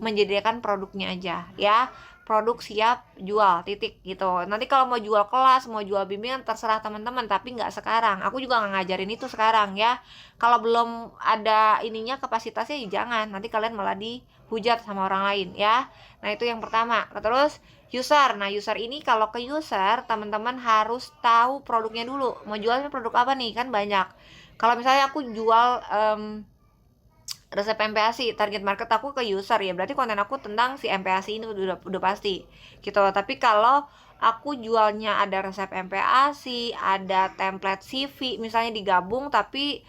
menyediakan produknya aja ya, produk siap jual titik gitu. Nanti kalau mau jual kelas, mau jual bimbingan terserah teman-teman, tapi nggak sekarang. Aku juga nggak ngajarin itu sekarang ya. Kalau belum ada ininya kapasitasnya ya jangan, nanti kalian malah dihujat sama orang lain ya. Nah itu yang pertama. Terus user, nah user ini kalau ke user teman-teman harus tahu produknya dulu. Mau jualnya produk apa nih, kan banyak. Kalau misalnya aku jual resep MPASI, target market aku ke user ya, berarti konten aku tentang si MPASI ini udah pasti gitu. Tapi kalau aku jualnya ada resep MPASI, ada template CV misalnya digabung, tapi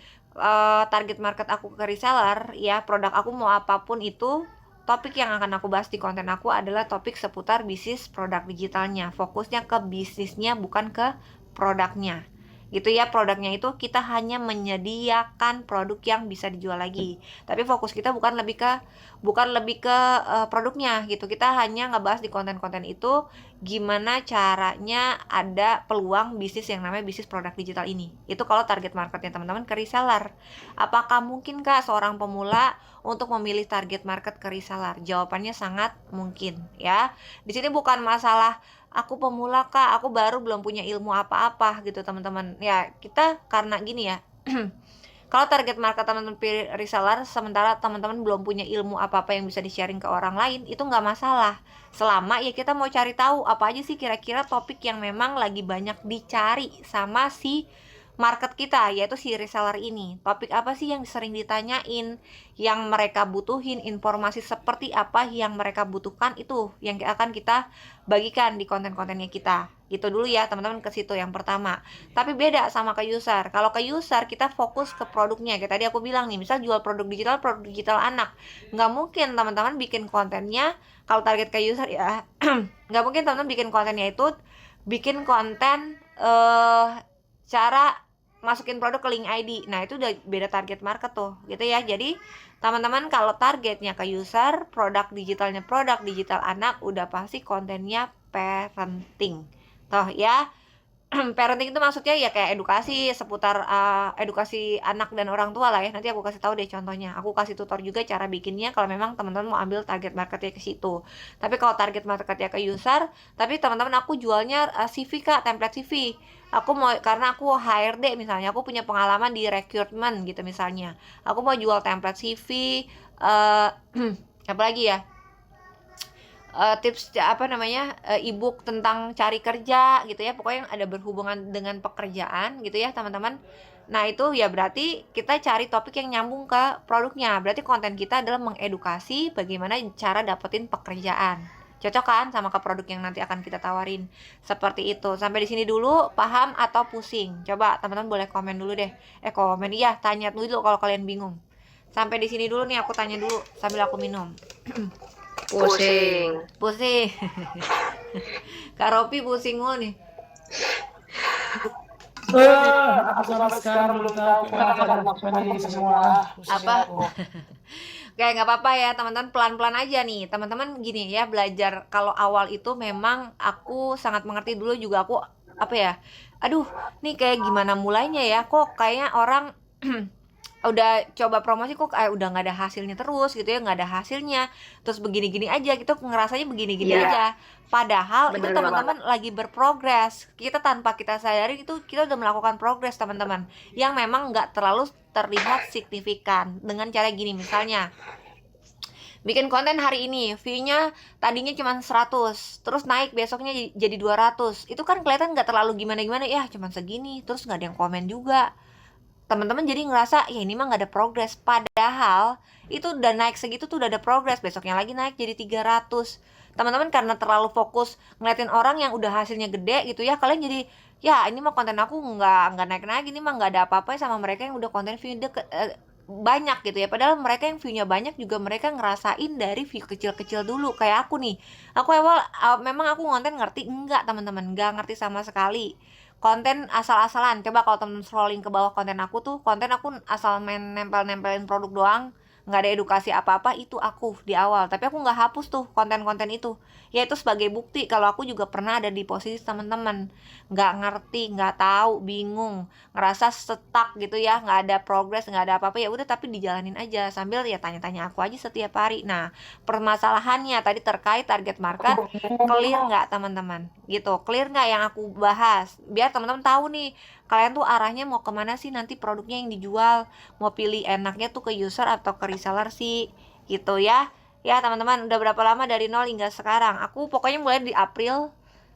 target market aku ke reseller ya, produk aku mau apapun itu, topik yang akan aku bahas di konten aku adalah topik seputar bisnis produk digitalnya, fokusnya ke bisnisnya bukan ke produknya gitu ya. Produknya itu kita hanya menyediakan produk yang bisa dijual lagi, tapi fokus kita bukan lebih ke produknya gitu. Kita hanya ngebahas di konten-konten itu gimana caranya ada peluang bisnis yang namanya bisnis produk digital ini. Itu kalau target marketnya teman-teman ke reseller. Apakah mungkin kak seorang pemula untuk memilih target market ke reseller? Jawabannya sangat mungkin ya. Di sini bukan masalah aku pemula kak, aku baru belum punya ilmu apa-apa gitu teman-teman ya. Kita karena gini ya, kalau target market teman-teman reseller sementara teman-teman belum punya ilmu apa-apa yang bisa di-sharing ke orang lain, itu nggak masalah. Selama ya kita mau cari tahu apa aja sih kira-kira topik yang memang lagi banyak dicari sama si market kita, yaitu si reseller ini. Topik apa sih yang sering ditanyain, yang mereka butuhin, informasi seperti apa yang mereka butuhkan, itu yang akan kita bagikan di konten-kontennya kita. Gitu dulu ya teman-teman, ke situ yang pertama. Tapi beda sama ke user. Kalau ke user kita fokus ke produknya. Kayak tadi aku bilang nih, misal jual produk digital anak. Nggak mungkin teman-teman bikin kontennya, kalau target ke user ya, nggak mungkin teman-teman bikin kontennya itu bikin konten cara masukin produk ke link ID. Nah itu udah beda target market tuh gitu ya. Jadi teman-teman kalau targetnya ke user, produk digital anak, udah pasti kontennya parenting toh ya. Parenting itu maksudnya ya kayak edukasi seputar edukasi anak dan orang tua lah ya. Nanti aku kasih tahu deh contohnya. Aku kasih tutor juga cara bikinnya kalau memang teman-teman mau ambil target marketnya ke situ. Tapi kalau target marketnya ke user, tapi teman-teman aku jualnya CV kak, template CV. Aku mau, karena aku HRD misalnya, aku punya pengalaman di recruitment gitu misalnya. Aku mau jual template CV, uh, apa lagi ya? Tips apa namanya, ebook tentang cari kerja gitu ya, pokoknya yang ada berhubungan dengan pekerjaan gitu ya teman-teman. Nah itu ya berarti kita cari topik yang nyambung ke produknya, berarti konten kita adalah mengedukasi bagaimana cara dapetin pekerjaan. Cocok kan sama ke produk yang nanti akan kita tawarin. Seperti itu. Sampai di sini dulu paham atau pusing? Coba teman-teman boleh komen dulu deh. Komen iya, tanya dulu kalau kalian bingung. Sampai di sini dulu nih, aku tanya dulu sambil aku minum. Pusing. Pusing. Kak Ropi pusing mulu nih. Aku sampai sekarang belum tahu kenapa ada maksudnya ini semua. Apa? Kayak nggak apa-apa ya teman-teman, pelan-pelan aja nih teman-teman. Gini ya, belajar kalau awal itu memang aku sangat mengerti. Dulu juga aku apa ya, aduh nih kayak gimana mulainya ya, kok kayaknya orang udah coba promosi kok kayak udah nggak ada hasilnya terus gitu ya, nggak ada hasilnya terus begini-gini aja gitu, ngerasanya begini-gini Iya, aja. Padahal itu bener banget. teman-teman lagi berprogres, kita tanpa kita sadari itu kita udah melakukan progres teman-teman, yang memang nggak terlalu terlihat signifikan. Dengan cara gini misalnya, bikin konten hari ini view-nya tadinya cuma 100 terus naik besoknya jadi 200, itu kan kelihatan nggak terlalu gimana-gimana ya, cuma segini terus nggak ada yang komen juga. Teman-teman jadi ngerasa ya ini mah nggak ada progres, padahal itu udah naik segitu tuh udah ada progres, besoknya lagi naik jadi 300. Teman-teman karena terlalu fokus ngeliatin orang yang udah hasilnya gede gitu ya, kalian jadi ya ini mah konten aku nggak naik-naik, ini mah nggak ada apa-apa sama mereka yang udah konten view banyak gitu ya. Padahal mereka yang viewnya banyak juga mereka ngerasain dari view kecil-kecil dulu. Kayak aku nih, aku awal memang aku konten ngerti enggak teman-teman, nggak ngerti sama sekali, konten asal-asalan. Coba kalau temen scrolling ke bawah konten aku tuh, konten aku asal main nempel-nempelin produk doang, nggak ada edukasi apa-apa, itu aku di awal. Tapi aku nggak hapus tuh konten-konten itu, ya itu sebagai bukti kalau aku juga pernah ada di posisi teman-teman, nggak ngerti, nggak tahu, bingung, ngerasa stuck gitu ya, nggak ada progres, nggak ada apa-apa. Ya udah, tapi dijalanin aja sambil ya tanya-tanya aku aja setiap hari. Nah, permasalahannya tadi terkait target market, clear nggak teman-teman gitu, clear nggak yang aku bahas, biar teman-teman tahu nih kalian tuh arahnya mau kemana sih nanti produknya yang dijual, mau pilih enaknya tuh ke user atau ke reseller sih gitu ya. Ya teman-teman, udah berapa lama dari nol hingga sekarang? Aku pokoknya mulai di April,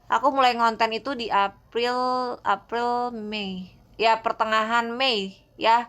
aku mulai ngonten itu di April, Mei ya, pertengahan Mei ya,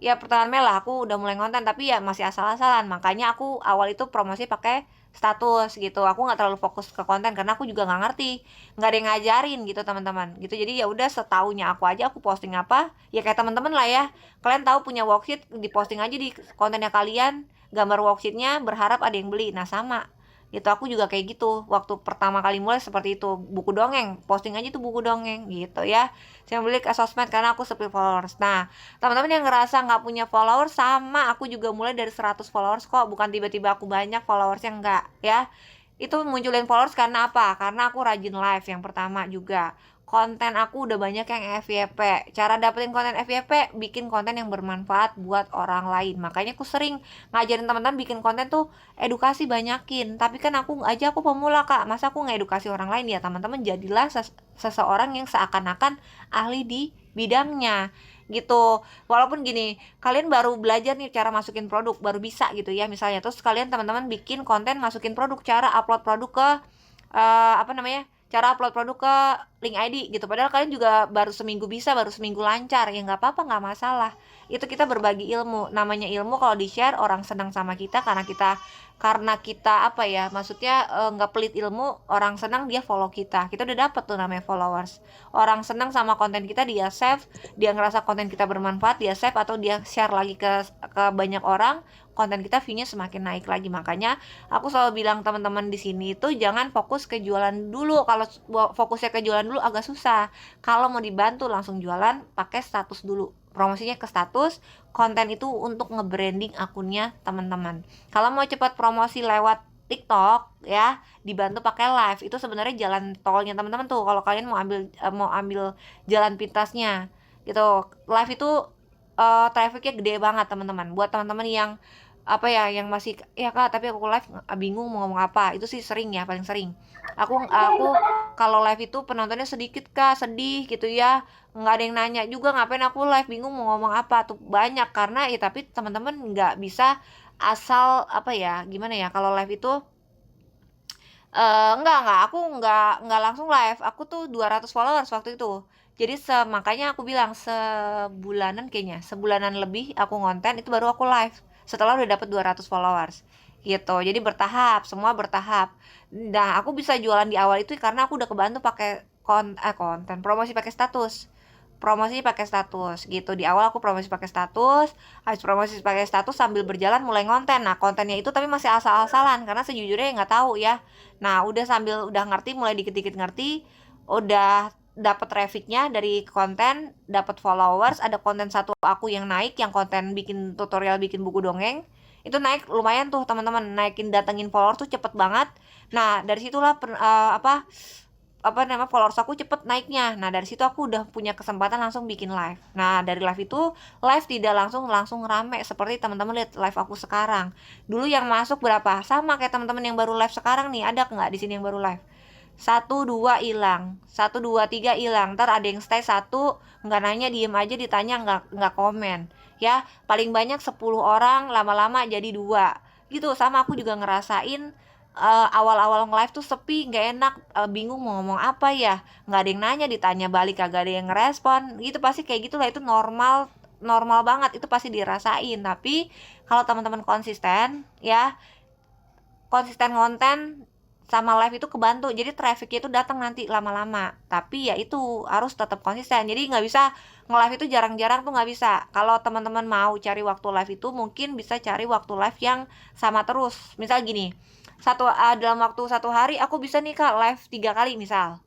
pertengahan Mei lah aku udah mulai ngonten, tapi ya masih asal-asalan. Makanya aku awal itu promosi pakai status gitu, aku nggak terlalu fokus ke konten karena aku juga nggak ngerti, nggak ada yang ngajarin gitu teman-teman gitu. Jadi ya udah, setaunya aku aja aku posting apa ya, kayak teman-teman lah ya, kalian tahu punya worksheet, diposting aja di kontennya kalian gambar worksheetnya, berharap ada yang beli. Nah sama itu, aku juga kayak gitu waktu pertama kali mulai seperti itu, buku dongeng, posting aja tuh buku dongeng gitu ya, saya beli ke sosmed karena aku sepi followers. Nah teman-teman yang ngerasa nggak punya followers, sama aku juga mulai dari 100 followers kok, bukan tiba-tiba aku banyak followersnya, enggak ya. Itu munculin followers karena apa? Karena aku rajin live yang pertama juga, konten aku udah banyak yang FYP. Cara dapetin konten FYP, bikin konten yang bermanfaat buat orang lain. Makanya aku sering ngajarin teman-teman bikin konten tuh edukasi banyakin. Tapi kan aku pemula kak, masa aku ngedukasi orang lain? Ya teman-teman, jadilah seseorang yang seakan-akan ahli di bidangnya gitu. Walaupun gini, kalian baru belajar nih cara masukin produk, baru bisa gitu ya misalnya, terus kalian teman-teman bikin konten masukin produk, cara upload produk ke cara upload produk ke link ID gitu, padahal kalian juga baru seminggu bisa, baru seminggu lancar, ya nggak apa-apa, nggak masalah. Itu kita berbagi ilmu, namanya ilmu kalau di share orang senang sama kita, karena kita apa ya, maksudnya nggak pelit ilmu, orang senang dia follow kita udah dapet tuh namanya followers. Orang senang sama konten kita, dia save, dia ngerasa konten kita bermanfaat, dia save atau dia share lagi ke banyak orang, konten kita view-nya semakin naik lagi. Makanya aku selalu bilang teman-teman di sini itu jangan fokus ke jualan dulu. Kalau fokusnya ke jualan dulu agak susah. Kalau mau dibantu langsung jualan, pakai status dulu, promosinya ke status. Konten itu untuk nge-branding akunnya teman-teman. Kalau mau cepat promosi lewat TikTok ya, dibantu pakai live. Itu sebenarnya jalan tolnya teman-teman tuh, kalau kalian mau ambil jalan pintasnya gitu. Live itu trafficnya gede banget teman-teman. Buat teman-teman yang yang masih ya kak, tapi aku live bingung mau ngomong apa, itu sih sering ya, paling sering aku kalau live itu penontonnya sedikit kak, sedih gitu ya, nggak ada yang nanya juga, ngapain aku live, bingung mau ngomong apa tuh banyak. Karena ya tapi teman-teman nggak bisa asal gimana ya, kalau live itu aku nggak langsung live. Aku tuh 200 followers waktu itu. Jadi makanya aku bilang sebulanan lebih aku ngonten, itu baru aku live setelah udah dapet 200 followers gitu. Jadi bertahap, semua bertahap. Nah aku bisa jualan di awal itu karena aku udah kebantu pakai konten promosi pakai status gitu. Di awal aku promosi pakai status, habis promosi pakai status sambil berjalan mulai ngonten. Nah kontennya itu tapi masih asal-asalan karena sejujurnya nggak tahu ya. Nah udah ngerti, mulai dikit-dikit ngerti, udah dapat trafficnya dari konten, dapat followers, ada konten satu aku yang naik, yang konten bikin tutorial bikin buku dongeng, itu naik lumayan tuh teman-teman, naikin datengin follower tuh cepet banget. Nah dari situlah followers aku cepet naiknya. Nah dari situ aku udah punya kesempatan langsung bikin live. Nah dari live itu, live tidak langsung rame seperti teman-teman lihat live aku sekarang. Dulu yang masuk berapa, sama kayak teman-teman yang baru live sekarang nih, ada nggak di sini yang baru live? 1, 2 hilang, 1, 2, 3 hilang, ntar ada yang stay 1 nggak nanya, diem aja, ditanya nggak komen ya. Paling banyak 10 orang, lama-lama jadi 2 gitu. Sama aku juga ngerasain awal-awal nge-live tuh sepi, nggak enak, bingung mau ngomong apa ya, nggak ada yang nanya, ditanya balik kagak ada yang ngerespon gitu. Pasti kayak gitulah, itu normal banget, itu pasti dirasain. Tapi kalau teman-teman konsisten konten sama live itu kebantu, jadi trafficnya itu datang nanti lama-lama. Tapi ya itu harus tetap konsisten, jadi nggak bisa nge-live itu jarang-jarang tuh, nggak bisa. Kalau teman-teman mau cari waktu live itu, mungkin bisa cari waktu live yang sama terus. Misal gini, dalam waktu 1 hari aku bisa nih kak live 3 kali misal,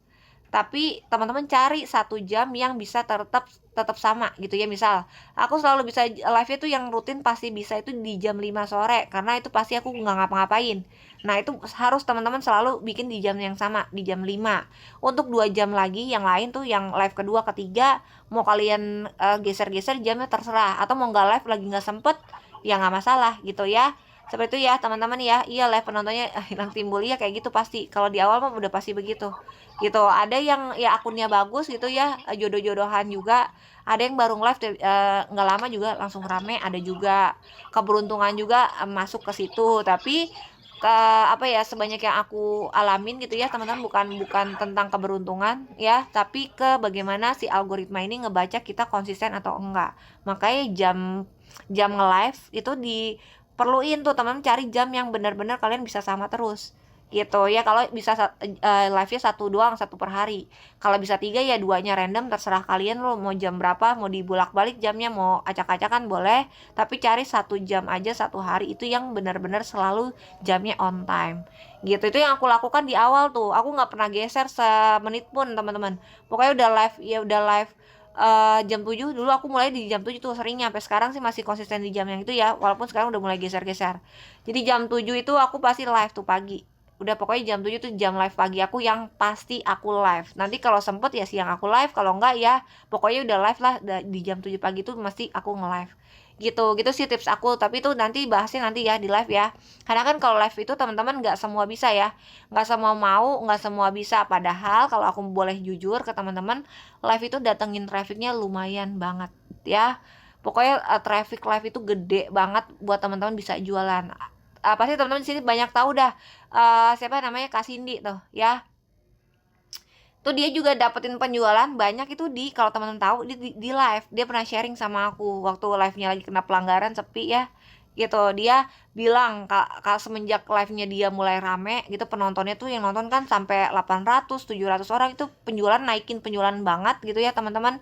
tapi teman-teman cari 1 jam yang bisa tetap sama gitu ya. Misal aku selalu bisa live itu yang rutin pasti bisa itu di jam 5 sore karena itu pasti aku nggak ngapa-ngapain. Nah itu harus teman-teman selalu bikin di jam yang sama, di jam 5. Untuk 2 jam lagi yang lain tuh yang live kedua ketiga mau kalian geser-geser jamnya terserah, atau mau nggak live lagi nggak sempet ya nggak masalah gitu ya. Seperti itu ya teman-teman ya. Iya, live penontonnya hilang timbul ya, kayak gitu pasti. Kalau di awal mah udah pasti begitu. Gitu. Ada yang ya akunnya bagus gitu ya, jodoh-jodohan juga. Ada yang baru live nggak lama juga langsung rame, ada juga keberuntungan juga masuk ke situ. Tapi apa ya, sebanyak yang aku alamin gitu ya teman-teman, bukan tentang keberuntungan ya, tapi ke bagaimana si algoritma ini ngebaca kita konsisten atau enggak. Makanya jam nge-live itu diperluin tuh teman-teman, cari jam yang benar-benar kalian bisa sama terus gitu ya. Kalau bisa live-nya 1 doang, 1 per hari. Kalau bisa 3 ya 2-nya random, terserah kalian lo mau jam berapa, mau dibulak-balik jamnya, mau acak-acakan boleh, tapi cari 1 jam aja 1 hari itu yang benar-benar selalu jamnya on time gitu. Itu yang aku lakukan di awal tuh, aku nggak pernah geser semenit pun teman-teman. Pokoknya udah live ya udah live jam 7 dulu, aku mulai di jam 7 tuh seringnya, sampai sekarang sih masih konsisten di jam yang itu ya, walaupun sekarang udah mulai geser-geser. Jadi jam 7 itu aku pasti live tuh pagi. Udah pokoknya jam 7 tuh jam live pagi aku yang pasti aku live. Nanti kalau sempet ya siang aku live, kalau enggak ya pokoknya udah live lah di jam 7 pagi tuh mesti aku nge-live. Gitu sih tips aku, tapi itu nanti bahasnya nanti ya di live ya. Karena kan kalau live itu teman-teman nggak semua bisa ya. Nggak semua mau, nggak semua bisa. Padahal kalau aku boleh jujur ke teman-teman, live itu datengin trafficnya lumayan banget ya. Pokoknya traffic live itu gede banget buat teman-teman bisa jualan. Pasti teman-teman di sini banyak tahu dah siapa namanya Kak Cindy tuh ya. Tuh dia juga dapetin penjualan banyak itu kalau teman-teman tahu di live. Dia pernah sharing sama aku waktu live-nya lagi kena pelanggaran sepi ya. Gitu. Dia bilang Kak semenjak live-nya dia mulai rame gitu, penontonnya tuh yang nonton kan sampai 800, 700 orang, itu naikin penjualan banget gitu ya teman-teman.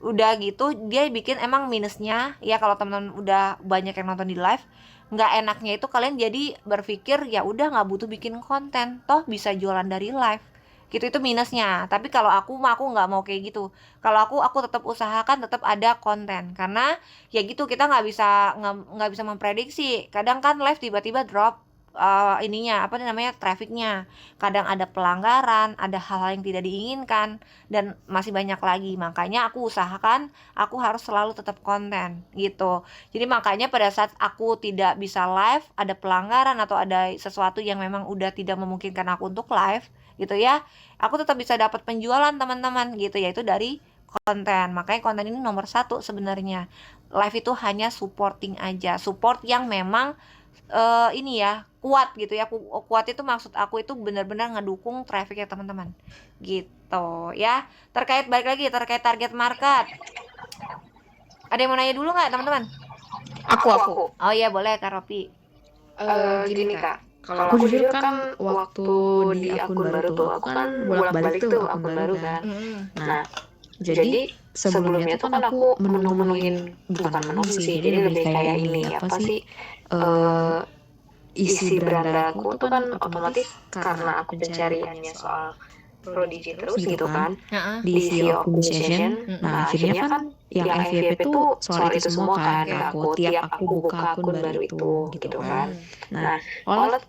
Udah gitu dia bikin emang minusnya ya, kalau teman-teman udah banyak yang nonton di live, nggak enaknya itu kalian jadi berpikir ya udah nggak butuh bikin konten, toh bisa jualan dari live gitu. Itu minusnya. Tapi kalau aku nggak mau kayak gitu. Kalau aku tetap usahakan tetap ada konten, karena ya gitu, kita nggak bisa memprediksi. Kadang kan live tiba-tiba drop trafficnya, kadang ada pelanggaran, ada hal-hal yang tidak diinginkan, dan masih banyak lagi. Makanya aku usahakan aku harus selalu tetap konten gitu. Jadi makanya pada saat aku tidak bisa live, ada pelanggaran atau ada sesuatu yang memang udah tidak memungkinkan aku untuk live gitu ya, aku tetap bisa dapat penjualan teman-teman gitu, yaitu dari konten. Makanya konten ini nomor 1 sebenarnya. Live itu hanya supporting aja, support yang memang ini ya kuat gitu ya. Kuat itu maksud aku itu benar-benar ngedukung traffic ya teman-teman gitu ya. Balik lagi terkait target market, ada yang mau nanya dulu nggak teman-teman? Aku. Oh iya boleh Kak Ropi. Gini Kak, kalau aku jujur kan waktu di akun baru tuh, aku kan bolak-balik tuh akun baru kan. Nah, jadi sebelumnya tuh kan aku menu-menuin, bukan menu sih, jadi lebih kayak ini apa sih, isi beranda aku tuh kan otomatis karena aku pencariannya soal prodigi terus gitu kan, di SEO optimization. Nah akhirnya kan yang FYP tuh soal itu semua kan aku tiap aku buka akun baru itu gitu kan. Nah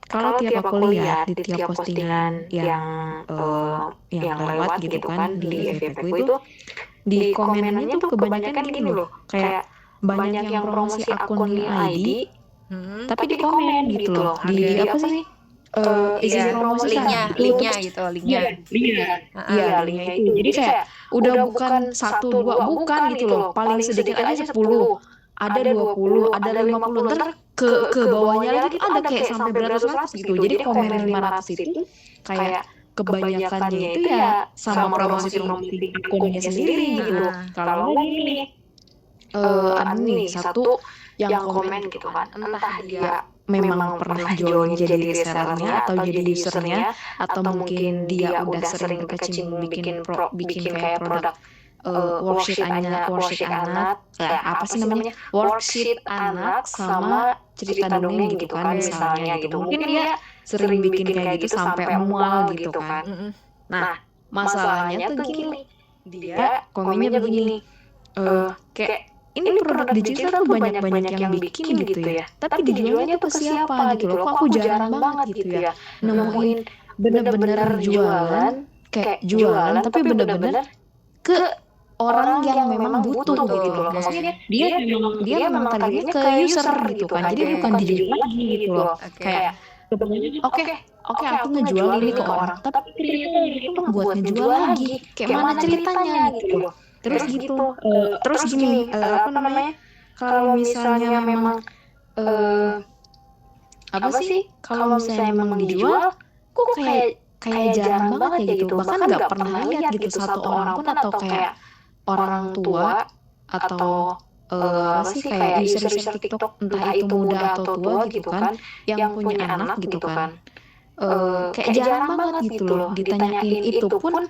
kalau tiap aku lihat di tiap postingan yang lewat gitu kan di FYP aku itu, di komenannya tuh kebanyakan gini loh, kayak banyak yang promosi akun ID tapi di komen gitu loh, di apa sih, isi promosi linknya gitu, linknya itu. Jadi kayak udah bukan 1, 2, bukan gitu loh, paling sedikit aja 10, ada 20, ada 50, ntar ke bawahnya lagi tuh ada kayak sampai beratus-ratus gitu. Jadi komen 500 itu kayak kebanyakannya itu ya sama promosi akunnya sendiri gitu. Kalau gini ada nih satu yang komen gitu kan, entah dia memang pernah join jadi resellernya atau jadi usernya, atau mungkin dia udah sering berkecimpung bikin kayak produk worksheet anak, apa sih namanya, worksheet anak sama cerita dongeng gitu kan misalnya gitu. Mungkin dia sering bikin kayak gitu sampai mual gitu kan. Nah masalahnya tuh gini, dia komennya begini, kayak ini produk digital tuh banyak-banyak yang bikin gitu ya, tapi dijualnya tuh ke siapa gitu loh, kok aku jarang banget gitu ya nemuin bener-bener jualan, kayak jualan tapi bener-bener ke orang yang memang butuh gitu loh. Oke. Maksudnya dia memang targetnya ke user gitu kan, jadi bukan dijual lagi gitu loh. Oke. Kayak oke aku ngejual ini ke orang, tapi ternyata itu mah buat ngejual lagi. Kayak mana ceritanya gitu loh. Terus gitu, terus gini, apa namanya? Kalau misalnya memang apa sih? Kalau misalnya memang dijual, kok kayak jarang banget ya gitu. Bahkan nggak pernah lihat gitu satu orang pun, atau kayak orang tua atau apa sih, kayak user-user TikTok, entah itu muda atau tua gitu kan, yang punya anak gitu kan. Kayak jarang banget gitu loh ditanyain itu pun.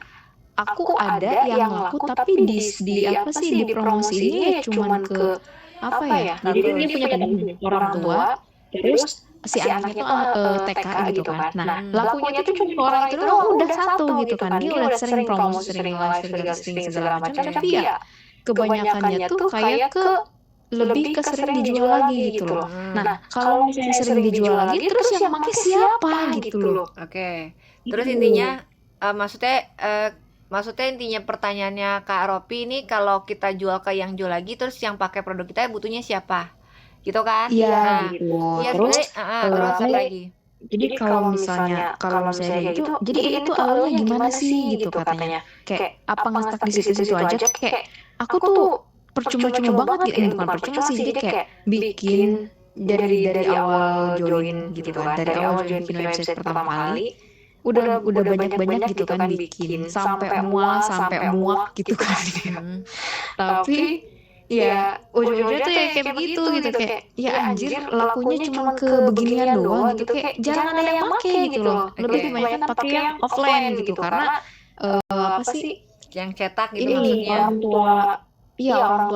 Aku ada yang laku tapi di apa sih, di promosinya ya cuman ke apa ya, jadi dia punya orang tua, terus si anaknya tuh TK gitu kan. Nah, lakunya tuh cuma ke orang itu doang, udah satu gitu kan. Dia udah sering promosi, sering live, sering segala macam, tapi ya kebanyakannya tuh kayak lebih ke sering dijual lagi gitu loh. Nah, kalau misalnya sering dijual lagi, terus yang pakai siapa gitu loh. Oke. Terus intinya maksudnya intinya pertanyaannya Kak Ropi ini, kalau kita jual ke yang jual lagi, terus yang pakai produk kita butuhnya siapa? Gitu kan? Iya Nah, gitu. iya Terus terus apa lagi? jadi kalau misalnya kayak gitu, jadi itu awalnya gimana sih gitu katanya. Kayak apa ngestak di situ-situ aja, kayak aku tuh percuma-cuma banget gitu. Bukan percuma sih, jadi kayak bikin dari awal join gitu kan. Dari awal join bikin website pertama kali, udah banyak gitu kan bikin, sampai muak gitu kan. Tapi ya ujung-ujungnya tuh ya kayak begitu gitu, kayak ya anjir lakunya cuma ke beginian doang gitu, kayak jarang ada yang make gitu loh. Lebih kebanyakan pakai yang offline gitu, karena apa sih, Yang cetak gitu ini maksudnya. orang tua, iya orang tua